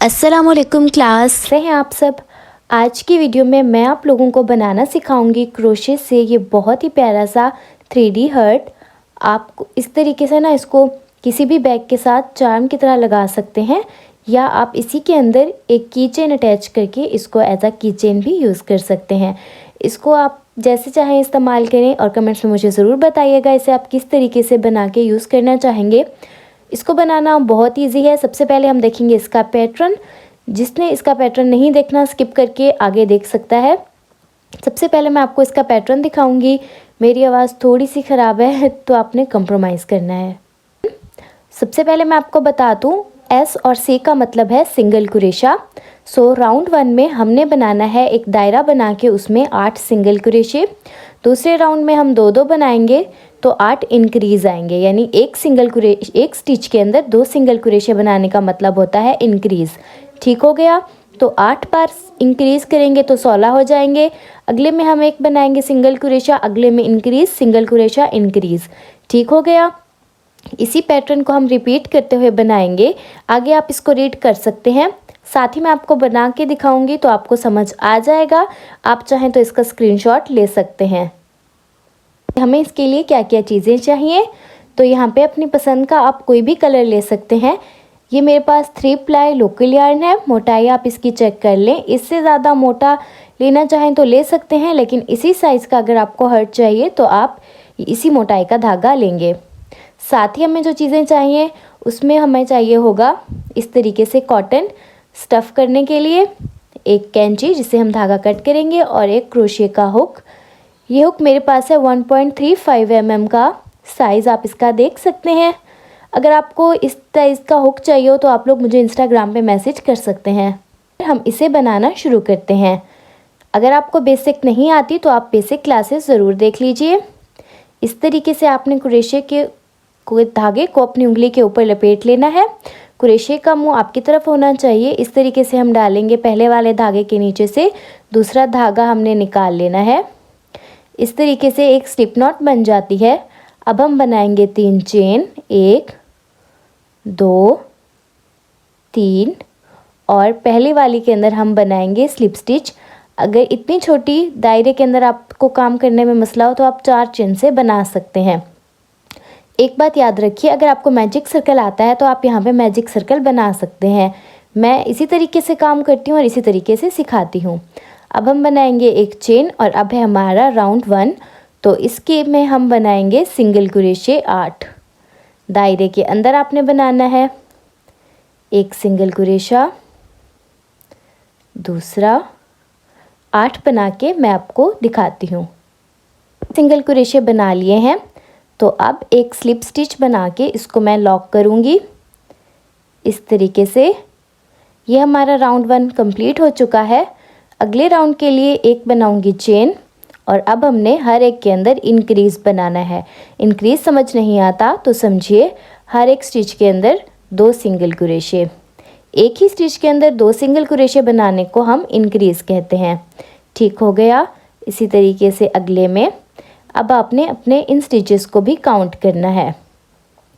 अस्सलामुअलैकुम क्लास, कैसे हैं आप सब। आज की वीडियो में मैं आप लोगों को बनाना सिखाऊंगी क्रोशे से ये बहुत ही प्यारा सा 3D हर्ट। आप इस तरीके से ना इसको किसी भी बैग के साथ चार्म की तरह लगा सकते हैं, या आप इसी के अंदर एक की चेन अटैच करके इसको एज अ की चेन भी यूज़ कर सकते हैं। इसको आप जैसे चाहें इस्तेमाल करें और कमेंट्स में मुझे ज़रूर बताइएगा इसे आप किस तरीके से बना के यूज़ करना चाहेंगे। इसको बनाना बहुत ईजी है। सबसे पहले हम देखेंगे इसका पैटर्न। जिसने इसका पैटर्न नहीं देखना स्किप करके आगे देख सकता है। सबसे पहले मैं आपको इसका पैटर्न दिखाऊंगी। मेरी आवाज़ थोड़ी सी ख़राब है तो आपने कंप्रोमाइज़ करना है। सबसे पहले मैं आपको बता दूं, एस और सी का मतलब है सिंगल कुरेशा। सो राउंड 1 में हमने बनाना है एक दायरा बना के उसमें 8 सिंगल कुरेशे। दूसरे राउंड में हम 2-2 बनाएंगे तो 8 इंक्रीज़ आएंगे, यानी एक स्टिच के अंदर 2 सिंगल कुरेशे बनाने का मतलब होता है इंक्रीज़। ठीक हो गया। तो 8 बार इंक्रीज़ करेंगे तो 16 हो जाएंगे। अगले में हम एक बनाएंगे सिंगल कुरेशा, अगले में इंक्रीज़, सिंगल कुरेशा, इंक्रीज़। ठीक हो गया। इसी पैटर्न को हम रिपीट करते हुए बनाएंगे। आगे आप इसको रीड कर सकते हैं, साथ ही मैं आपको बना के दिखाऊंगी तो आपको समझ आ जाएगा। आप चाहें तो इसका स्क्रीनशॉट ले सकते हैं। हमें इसके लिए क्या क्या चीज़ें चाहिए, तो यहाँ पे अपनी पसंद का आप कोई भी कलर ले सकते हैं। ये मेरे पास 3 प्लाई लोकल यार्न है। मोटाई आप इसकी चेक कर लें, इससे ज़्यादा मोटा लेना चाहें तो ले सकते हैं, लेकिन इसी साइज़ का अगर आपको हर्ट चाहिए तो आप इसी मोटाई का धागा लेंगे। साथ ही हमें जो चीज़ें चाहिए उसमें हमें चाहिए होगा इस तरीके से कॉटन स्टफ़ करने के लिए, एक कैंची जिससे हम धागा कट करेंगे, और एक क्रोशिया का हुक। ये हुक मेरे पास है 1.35 mm का। साइज़ आप इसका देख सकते हैं। अगर आपको इस साइज़ का हुक चाहिए हो तो आप लोग मुझे इंस्टाग्राम पे मैसेज कर सकते हैं। हम इसे बनाना शुरू करते हैं। अगर आपको बेसिक नहीं आती तो आप बेसिक क्लासेस ज़रूर देख लीजिए। इस तरीके से आपने क्रोशे के धागे को अपनी उंगली के ऊपर लपेट लेना है। क्रोशे का मुंह आपकी तरफ होना चाहिए। इस तरीके से हम डालेंगे पहले वाले धागे के नीचे से, दूसरा धागा हमने निकाल लेना है। इस तरीके से एक स्लिप नॉट बन जाती है। अब हम बनाएंगे 3 चेन, 1 2 3, और पहली वाली के अंदर हम बनाएंगे स्लिप स्टिच। अगर इतनी छोटी दायरे के अंदर आपको काम करने में मसला हो तो आप 4 चेन से बना सकते हैं। एक बात याद रखिए, अगर आपको मैजिक सर्कल आता है तो आप यहाँ पे मैजिक सर्कल बना सकते हैं। मैं इसी तरीके से काम करती हूँ और इसी तरीके से सिखाती हूँ। अब हम बनाएंगे एक चेन, और अब है हमारा राउंड 1। तो इसके में हम बनाएंगे सिंगल कुरेशे 8। दायरे के अंदर आपने बनाना है एक सिंगल कुरेशा, दूसरा 8 बना के मैं आपको दिखाती हूँ। सिंगल कुरेशे बना लिए हैं तो अब एक स्लिप स्टिच बना के इसको मैं लॉक करूँगी इस तरीके से। ये हमारा राउंड 1 कंप्लीट हो चुका है। अगले राउंड के लिए एक बनाऊंगी चेन, और अब हमने हर एक के अंदर इंक्रीज़ बनाना है। इंक्रीज़ समझ नहीं आता तो समझिए हर एक स्टिच के अंदर 2 सिंगल कुरेशे। एक ही स्टिच के अंदर 2 सिंगल कुरेशे बनाने को हम इंक्रीज़ कहते हैं। ठीक हो गया। इसी तरीके से अगले में अब आपने अपने इन स्टिचेस को भी काउंट करना है।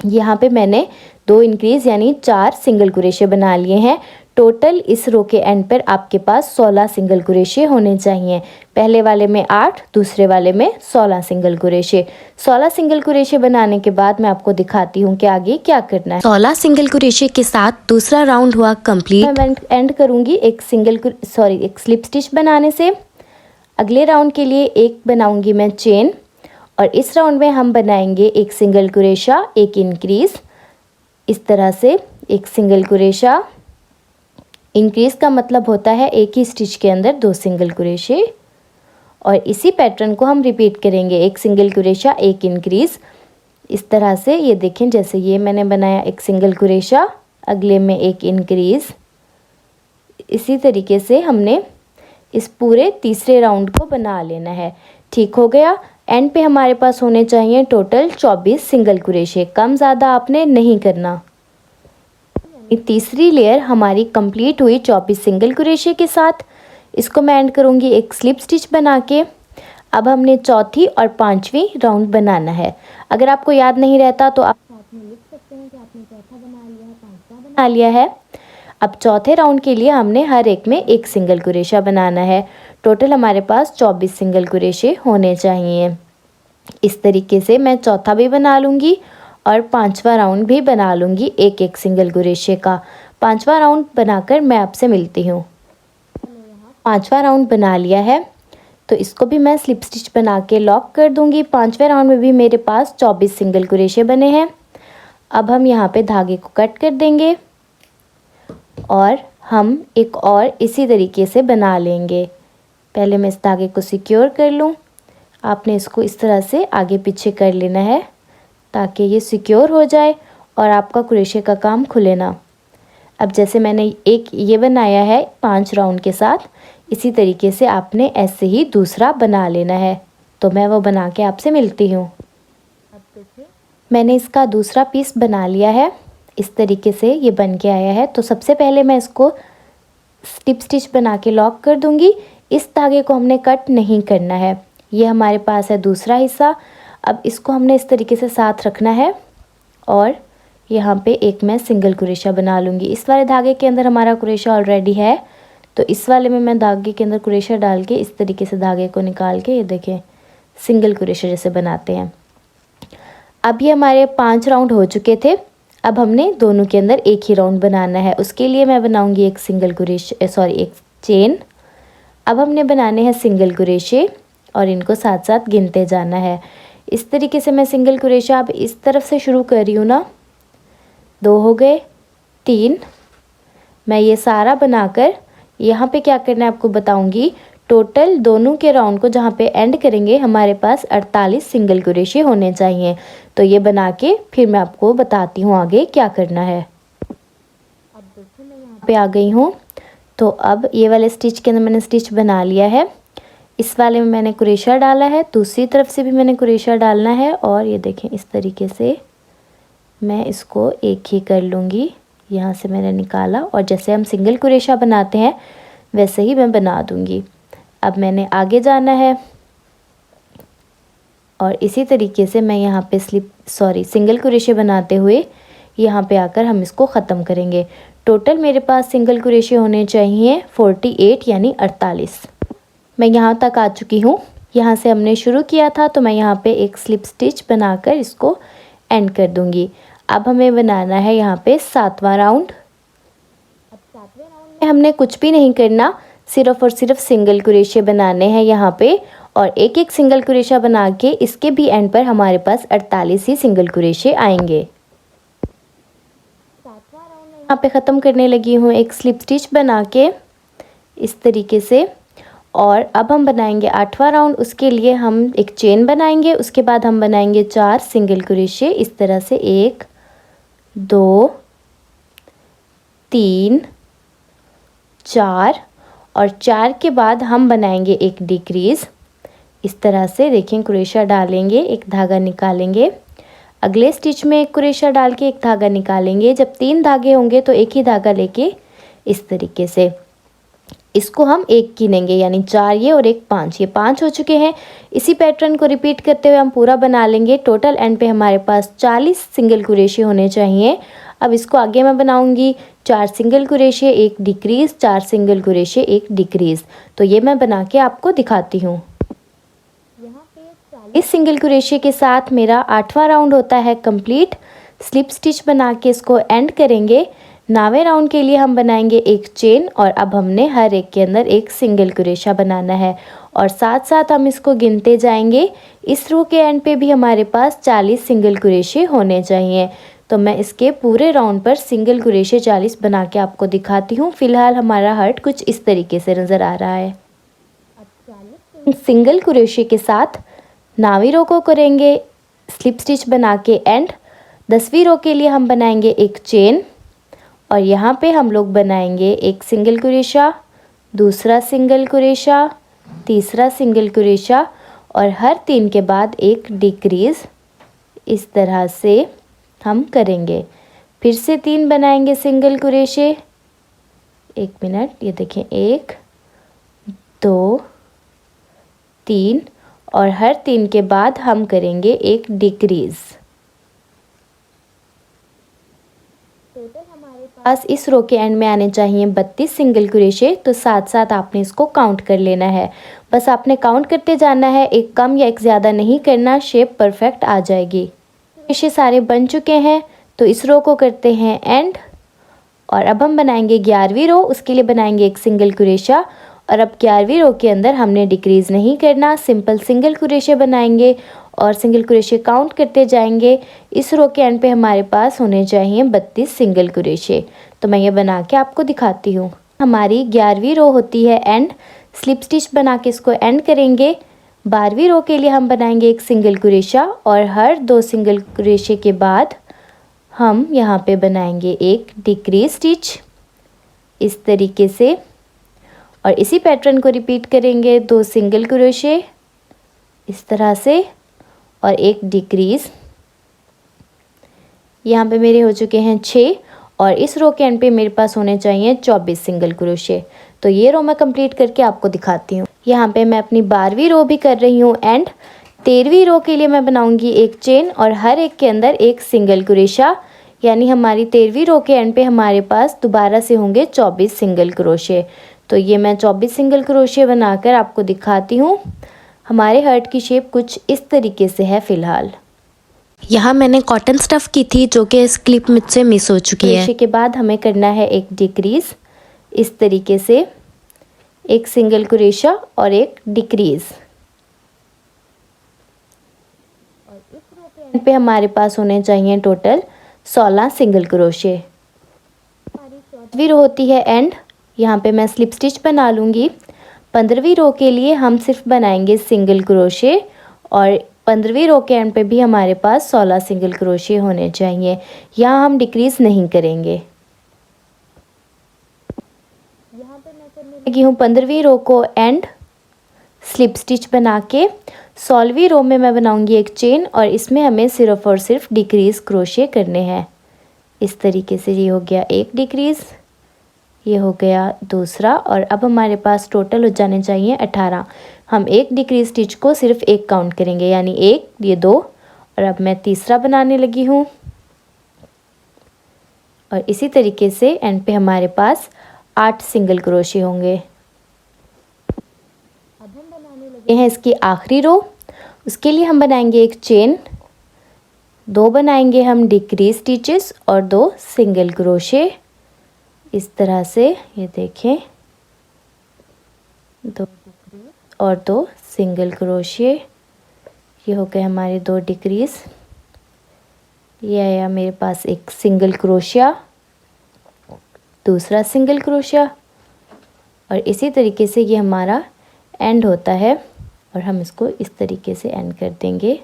यहाँ पे मैंने 2 इंक्रीज़ यानी 4 सिंगल कुरेशे बना लिए हैं। टोटल इस रो के एंड पर आपके पास 16 सिंगल कुरेशे होने चाहिए। पहले वाले में 8, दूसरे वाले में 16 सिंगल कुरेशे। 16 सिंगल कुरेशे बनाने के बाद मैं आपको दिखाती हूँ कि आगे क्या करना है। 16 सिंगल कुरेशे के साथ दूसरा राउंड हुआ कंप्लीट। मैं एंड करूँगी एक एक स्लिप स्टिच बनाने से। अगले राउंड के लिए एक बनाऊँगी मैं चेन, और इस राउंड में हम बनाएंगे एक सिंगल कुरेशा, एक इंक्रीज़। इस तरह से एक सिंगल कुरेशा, इंक्रीज़ का मतलब होता है एक ही स्टिच के अंदर 2 सिंगल कुरेशे, और इसी पैटर्न को हम रिपीट करेंगे, एक सिंगल कुरेशा, एक इंक्रीज़। इस तरह से ये देखें, जैसे ये मैंने बनाया एक सिंगल कुरेशा, अगले में एक इंक्रीज़। इसी तरीके से हमने इस पूरे तीसरे राउंड को बना लेना है। ठीक हो गया। एंड पे हमारे पास होने चाहिए टोटल 24 सिंगल कुरेशे। कम ज़्यादा आपने नहीं करना। तीसरी लेयर हमारी कंप्लीट हुई 24 सिंगल कुरेशे के साथ। इसको मैं एंड करूँगी एक स्लिप स्टिच बना के। अब हमने चौथी और 5वीं राउंड बनाना है। अगर आपको याद नहीं रहता तो आप साथ में लिख सकते हैं कि आपने चौथा बना लिया है, 5वां बना लिया है। अब चौथे राउंड के लिए हमने हर एक में एक सिंगल क्रोशा बनाना है। टोटल हमारे पास 24 सिंगल क्रोशे होने चाहिए। इस तरीके से मैं चौथा भी बना लूँगी और पांचवा राउंड भी बना लूँगी एक एक सिंगल क्रोशे का। पांचवा राउंड बनाकर मैं आपसे मिलती हूँ। पांचवा राउंड बना लिया है तो इसको भी मैं स्लिप स्टिच बना के लॉक कर दूँगी। पांचवें राउंड में भी मेरे पास 24 सिंगल क्रोशे बने हैं। अब हम यहाँ पे धागे को कट कर देंगे और हम एक और इसी तरीके से बना लेंगे। पहले मैं इस धागे को सिक्योर कर लूँ। आपने इसको इस तरह से आगे पीछे कर लेना है ताकि ये सिक्योर हो जाए और आपका क्रोशे का काम खुले ना। अब जैसे मैंने एक ये बनाया है 5 राउंड के साथ, इसी तरीके से आपने ऐसे ही दूसरा बना लेना है। तो मैं वो बना के आपसे मिलती हूँ। मैंने इसका दूसरा पीस बना लिया है। इस तरीके से ये बन के आया है। तो सबसे पहले मैं इसको स्लिप स्टिच बना के लॉक कर दूँगी। इस धागे को हमने कट नहीं करना है। ये हमारे पास है दूसरा हिस्सा। अब इसको हमने इस तरीके से साथ रखना है और यहाँ पे एक मैं सिंगल क्रोशा बना लूँगी। इस वाले धागे के अंदर हमारा क्रोशा ऑलरेडी है, तो इस वाले में मैं धागे के अंदर क्रोशा डाल के इस तरीके से धागे को निकाल के ये देखें सिंगल क्रोशा जैसे बनाते हैं। अब ये हमारे 5 राउंड हो चुके थे। अब हमने दोनों के अंदर एक ही राउंड बनाना है। उसके लिए मैं बनाऊँगी एक सिंगल क्रोशा एक चेन। अब हमने बनाने हैं सिंगल क्रोशे और इनको साथ साथ गिनते जाना है। इस तरीके से मैं सिंगल क्रोशा अब इस तरफ से शुरू कर रही हूँ ना। 2 हो गए, 3। मैं ये सारा बनाकर यहाँ पे क्या करना है आपको बताऊँगी। टोटल दोनों के राउंड को जहाँ पे एंड करेंगे हमारे पास 48 सिंगल क्रोशे होने चाहिए। तो ये बना के फिर मैं आपको बताती हूँ आगे क्या करना है। अब देखो मैं यहाँ पे आ गई हूँ। तो अब ये वाले स्टिच के अंदर मैंने स्टिच बना लिया है। इस वाले में मैंने क्रोशा डाला है, दूसरी तरफ से भी मैंने क्रोशा डालना है और ये देखें इस तरीके से मैं इसको एक ही कर लूँगी। यहाँ से मैंने निकाला और जैसे हम सिंगल क्रोशा बनाते हैं वैसे ही मैं बना दूँगी। अब मैंने आगे जाना है और इसी तरीके से मैं यहाँ पे सिंगल क्रोशे बनाते हुए यहाँ पे आकर हम इसको ख़त्म करेंगे। टोटल मेरे पास सिंगल क्रोशे होने चाहिए 48 यानी 48। मैं यहाँ तक आ चुकी हूँ। यहाँ से हमने शुरू किया था तो मैं यहाँ पे एक स्लिप स्टिच बनाकर इसको एंड कर दूँगी। अब हमें बनाना है यहाँ पे 7वां राउंड। अब 7वें राउंड में हमने कुछ भी नहीं करना, सिर्फ़ और सिर्फ सिंगल क्रोशे बनाने हैं यहाँ पे और एक एक सिंगल क्रोशा बना के इसके भी एंड पर हमारे पास 48 ही सिंगल क्रोशे आएंगे। 7वां राउंड में यहाँ पे ख़त्म करने लगी हूँ एक स्लिप स्टिच बना के इस तरीके से। और अब हम बनाएंगे 8वां राउंड। उसके लिए हम एक चेन बनाएंगे, उसके बाद हम बनाएंगे 4 सिंगल क्रोशे इस तरह से 1 2 3 4 और 4 के बाद हम बनाएंगे एक डिक्रीज़ इस तरह से। देखें क्रोशा डालेंगे, एक धागा निकालेंगे, अगले स्टिच में एक क्रोशा डाल के एक धागा निकालेंगे। जब 3 धागे होंगे तो एक ही धागा लेके इस तरीके से इसको हम एक गिनेंगे यानी 4 ये और एक 5, ये 5 हो चुके हैं। इसी पैटर्न को रिपीट करते हुए हम पूरा बना लेंगे। टोटल एंड पे हमारे पास 40 सिंगल क्रोशे होने चाहिए। अब इसको आगे मैं बनाऊंगी 4 सिंगल क्रोशे एक डिक्रीज़, 4 सिंगल क्रोशे एक डिक्रीज़। तो ये मैं बना के आपको दिखाती हूँ। यहाँ पे 40 सिंगल क्रोशे के साथ मेरा 8वां राउंड होता है कंप्लीट। स्लिप स्टिच बना के इसको एंड करेंगे। 9वें राउंड के लिए हम बनाएंगे एक चेन और अब हमने हर एक के अंदर एक सिंगल क्रोशा बनाना है और साथ साथ हम इसको गिनते जाएंगे। इस रो के एंड पे भी हमारे पास 40 सिंगल क्रोशे होने चाहिए। तो मैं इसके पूरे राउंड पर सिंगल क्रोशे 40 बना के आपको दिखाती हूँ। फ़िलहाल हमारा हर्ट कुछ इस तरीके से नज़र आ रहा है। अब 40 सिंगल क्रोशे के साथ 9वीं रो को करेंगे स्लिप स्टिच बना के एंड। 10वीं रो के लिए हम बनाएंगे एक चेन और यहाँ पे हम लोग बनाएंगे एक सिंगल क्रोशा, दूसरा सिंगल क्रोशा, तीसरा सिंगल क्रोशा और हर 3 के बाद एक डिक्रीज़ इस तरह से हम करेंगे। फिर से 3 बनाएंगे सिंगल क्रोशे। 1 मिनट, ये देखें 1 2 3 और हर 3 के बाद हम करेंगे एक डिक्रीज़। टोटल हमारे पास पास इस रो के एंड में आने चाहिए 32 सिंगल क्रोशे, तो साथ साथ आपने इसको काउंट कर लेना है। बस आपने काउंट करते जाना है, एक कम या एक ज़्यादा नहीं करना, शेप परफेक्ट आ जाएगी। क्रोशे सारे बन चुके हैं, तो इस रो को करते हैं एंड। और अब हम बनाएंगे 11वीं रो, उसके लिए बनाएंगे एक सिंगल क्रोशा। और अब 11वीं रो के अंदर हमने डिक्रीज़ नहीं करना, सिंपल सिंगल क्रोशे बनाएंगे और सिंगल क्रोशे काउंट करते जाएंगे। इस रो के एंड पे हमारे पास होने चाहिए 32 सिंगल क्रोशे। तो मैं ये बना के आपको दिखाती हूँ। हमारी 11वीं रो होती है एंड, स्लिप स्टिच बना के इसको एंड करेंगे। 12वीं रो के लिए हम बनाएंगे एक सिंगल क्रोशा और हर 2 सिंगल क्रोशे के बाद हम यहाँ पे बनाएंगे एक डिक्रीज स्टिच इस तरीके से। और इसी पैटर्न को रिपीट करेंगे, 2 सिंगल क्रोशे इस तरह से और एक डिक्रीज। यहाँ पे मेरे हो चुके हैं 6 और इस रो के एंड पे मेरे पास होने चाहिए 24 सिंगल क्रोशे। तो ये रो मैं कंप्लीट करके आपको दिखाती हूँ। यहाँ पे मैं अपनी 12वीं रो भी कर रही हूँ एंड 13वीं रो के लिए मैं बनाऊँगी एक चेन और हर एक के अंदर एक सिंगल क्रोशा, यानी हमारी 13वीं रो के एंड पे हमारे पास दोबारा से होंगे 24 सिंगल क्रोशे। तो ये मैं 24 सिंगल क्रोशे बनाकर आपको दिखाती हूँ। हमारे हर्ट की शेप कुछ इस तरीके से है फ़िलहाल। यहाँ मैंने कॉटन स्टफ़ की थी जो कि इस क्लिप मुझसे मिस हो चुकी है। क्रोशे के बाद हमें करना है एक डिक्रीज़ इस तरीके से, एक सिंगल क्रोशा और एक डिक्रीज़। और इस रो के एंड पे हमारे पास होने चाहिए टोटल 16 सिंगल क्रोशे। हमारी 14वीं रो होती है एंड, यहाँ पे मैं स्लिप स्टिच बना लूँगी। 15वीं रो के लिए हम सिर्फ बनाएंगे सिंगल क्रोशे और 15वीं रो के एंड पे भी हमारे पास 16 सिंगल क्रोशे होने चाहिए। यहाँ हम डिक्रीज़ नहीं करेंगे। यहाँ पे मैं करने लगी हूँ 15वीं रो को एंड स्लिप स्टिच बना के। 16वीं रो में मैं बनाऊँगी एक चेन और इसमें हमें सिर्फ और सिर्फ डिक्रीज़ क्रोशे करने हैं। इस तरीके से ये हो गया एक डिक्रीज़, ये हो गया दूसरा और अब हमारे पास टोटल हो जाने चाहिए 18। हम एक डिक्रीज स्टिच को सिर्फ एक काउंट करेंगे, यानी एक, ये 2 और अब मैं तीसरा बनाने लगी हूँ। और इसी तरीके से एंड पे हमारे पास 8 सिंगल क्रोशे होंगे। अब हम बनाने लगे हैं इसकी आखिरी रो, उसके लिए हम बनाएंगे एक चेन, 2 बनाएंगे हम डिक्रीज स्टिचेस और 2 सिंगल क्रोशे इस तरह से। ये देखें, 2 और 2 सिंगल क्रोशे, ये हो गए हमारे 2 डिक्रीज। ये आया मेरे पास एक सिंगल क्रोशिया, दूसरा सिंगल क्रोशिया और इसी तरीके से ये हमारा एंड होता है और हम इसको इस तरीके से एंड कर देंगे।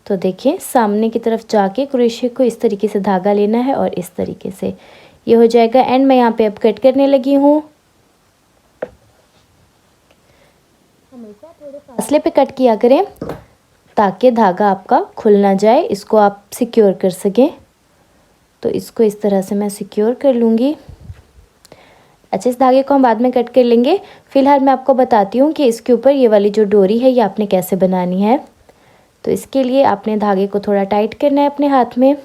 तो देखें, सामने की तरफ जाके क्रोशिया को इस तरीके से धागा लेना है और इस तरीके से ये हो जाएगा एंड। मैं यहाँ पे अब कट करने लगी हूँ। हमेशा थोड़े फासले पे कट किया करें ताकि धागा आपका खुल ना जाए, इसको आप सिक्योर कर सकें। तो इसको इस तरह से मैं सिक्योर कर लूँगी। अच्छा, इस धागे को हम बाद में कट कर लेंगे। फ़िलहाल मैं आपको बताती हूँ कि इसके ऊपर ये वाली जो डोरी है ये आपने कैसे बनानी है। तो इसके लिए आपने धागे को थोड़ा टाइट करना है अपने हाथ में,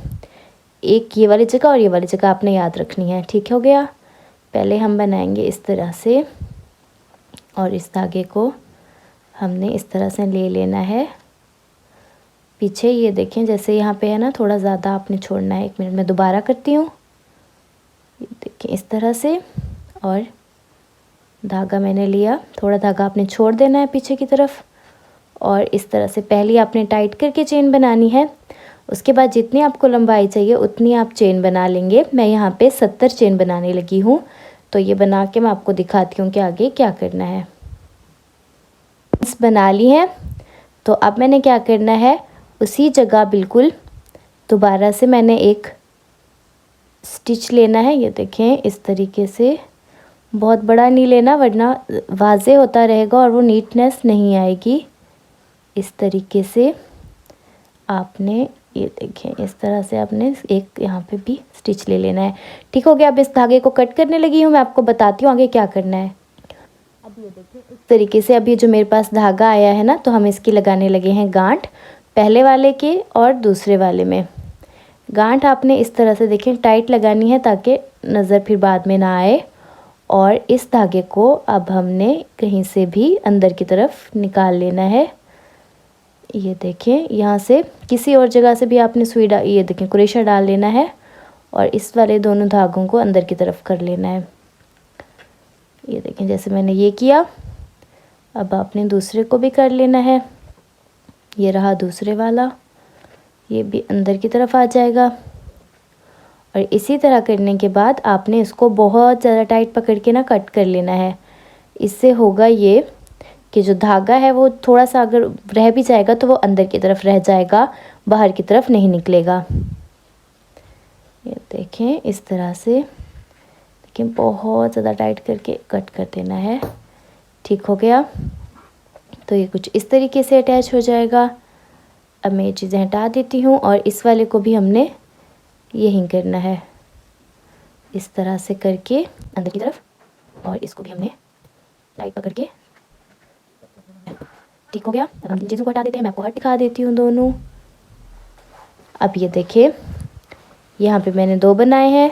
एक ये वाली जगह और ये वाली जगह आपने याद रखनी है। ठीक हो गया। पहले हम बनाएंगे इस तरह से और इस धागे को हमने इस तरह से ले लेना है पीछे। ये देखें, जैसे यहाँ पे है ना, थोड़ा ज़्यादा आपने छोड़ना है। 1 मिनट में दोबारा करती हूँ। ये देखें इस तरह से और धागा मैंने लिया, थोड़ा धागा आपने छोड़ देना है पीछे की तरफ और इस तरह से पहले आपने टाइट करके चेन बनानी है। उसके बाद जितनी आपको लंबाई चाहिए उतनी आप चेन बना लेंगे। मैं यहाँ पे 70 चेन बनाने लगी हूँ। तो ये बना के मैं आपको दिखाती हूँ कि आगे क्या करना है। बना ली है। तो अब मैंने क्या करना है, उसी जगह बिल्कुल दोबारा से मैंने एक स्टिच लेना है। ये देखें इस तरीके से, बहुत बड़ा नहीं लेना वरना वाज़े होता रहेगा और वो नीटनेस नहीं आएगी। इस तरीके से आपने, ये देखें इस तरह से आपने एक यहाँ पे भी स्टिच ले लेना है। ठीक हो गया। अब इस धागे को कट करने लगी हूँ। मैं आपको बताती हूँ आगे क्या करना है। अब ये देखें इस तरीके से, अब ये जो मेरे पास धागा आया है ना, तो हम इसकी लगाने लगे हैं गांठ, पहले वाले के और दूसरे वाले में। गांठ आपने इस तरह से देखें टाइट लगानी है ताकि नज़र फिर बाद में ना आए। और इस धागे को अब हमने कहीं से भी अंदर की तरफ निकाल लेना है। ये देखें, यहाँ से किसी और जगह से भी आपने सुई ये देखें क्रोशा डाल लेना है और इस वाले दोनों धागों को अंदर की तरफ कर लेना है। ये देखें जैसे मैंने ये किया, अब आपने दूसरे को भी कर लेना है। ये रहा दूसरे वाला, ये भी अंदर की तरफ आ जाएगा। और इसी तरह करने के बाद आपने इसको बहुत ज़्यादा टाइट पकड़ के ना कट कर लेना है। इससे होगा ये कि जो धागा है वो थोड़ा सा अगर रह भी जाएगा तो वो अंदर की तरफ रह जाएगा, बाहर की तरफ नहीं निकलेगा। ये देखें इस तरह से, लेकिन बहुत ज़्यादा टाइट करके कट कर देना है। ठीक हो गया, तो ये कुछ इस तरीके से अटैच हो जाएगा। अब मैं ये चीज़ें हटा देती हूँ और इस वाले को भी हमने यही करना है, इस तरह से करके अंदर की तरफ, और इसको भी हमने टाइट पकड़ के। ठीक हो गया। अब हम इन चीज़ों को हटा देते हैं। मैं आपको हट दिखा देती हूँ दोनों। अब ये देखिए, यहाँ पे मैंने 2 बनाए हैं,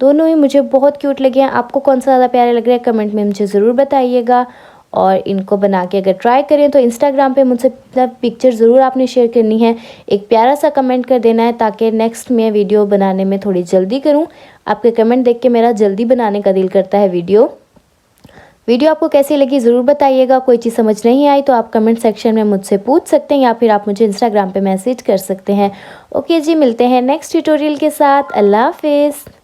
दोनों ही मुझे बहुत क्यूट लगे हैं। आपको कौन सा ज़्यादा प्यारे लग रहा है कमेंट में मुझे ज़रूर बताइएगा। और इनको बना के अगर ट्राई करें तो इंस्टाग्राम पे मुझसे पिक्चर ज़रूर आपने शेयर करनी है। एक प्यारा सा कमेंट कर देना है ताकि नेक्स्ट मैं वीडियो बनाने में थोड़ी जल्दी करूं। आपके कमेंट देख के मेरा जल्दी बनाने का दिल करता है। वीडियो आपको कैसी लगी ज़रूर बताइएगा। कोई चीज़ समझ नहीं आई तो आप कमेंट सेक्शन में मुझसे पूछ सकते हैं या फिर आप मुझे इंस्टाग्राम पे मैसेज कर सकते हैं। ओके जी, मिलते हैं नेक्स्ट ट्यूटोरियल के साथ। अल्लाह हाफिज़।